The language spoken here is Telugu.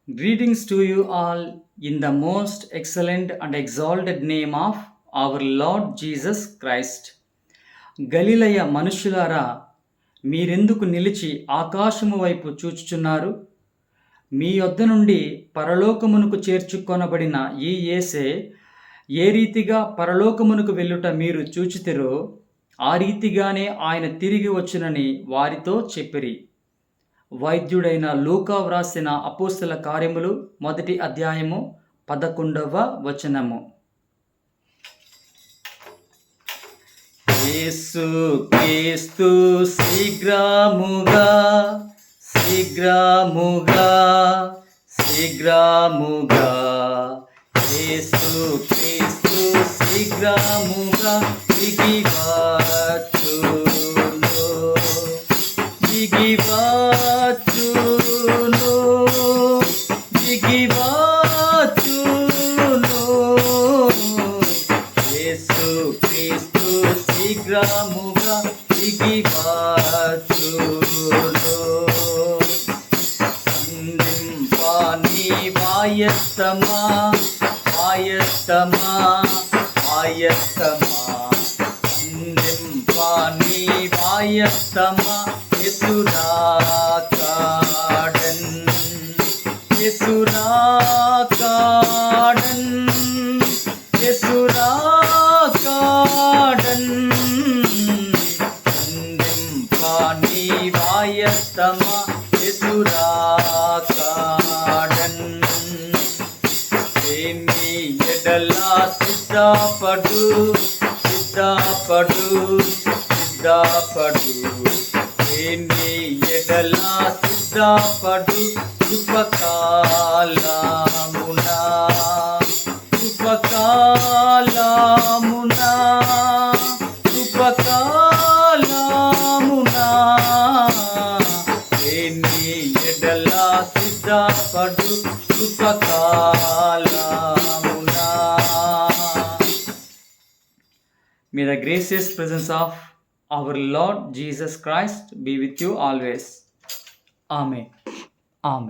Greetings to you all in the most excellent and exalted name of our Lord Jesus Christ. గలిలయ మనుష్యులారా, మీరెందుకు నిలిచి ఆకాశము వైపు చూచుచున్నారు? మీ యొద్ద నుండి పరలోకమునకు చేర్చుకొనబడిన ఈ యేసే ఏ రీతిగా పరలోకమునకు వెళ్ళుట మీరు చూచితిరో, ఆ రీతిగానే ఆయన తిరిగి వచ్చునని వారితో చెప్పిరి. వైద్యుడైన లూకా వ్రాసిన అపోస్తల కార్యములు 1వ అధ్యాయము 11వ వచనము. యేసు క్రీస్తు శీఘ్రముగా యేసు క్రీస్తు శీఘ్రముగా దిగి వచ్చును. యేసు క్రీస్తు శీఘ్రముగా దిగి వచ్చును. సంధింపని వాయత్తమా సంధింపని వాయత్తమా యేసురాకాడన్ సంధింపని వాయత్తమా యేసురాకాడన్. దేని ఎడల సిద్ధపడు దేని ఎడల సిద్ధపడు ఉపకాలమునా దేని ఎడల సిద్ధపడు ఉపకాలమునా. May the gracious presence of our Lord Jesus Christ be with you always. Amen.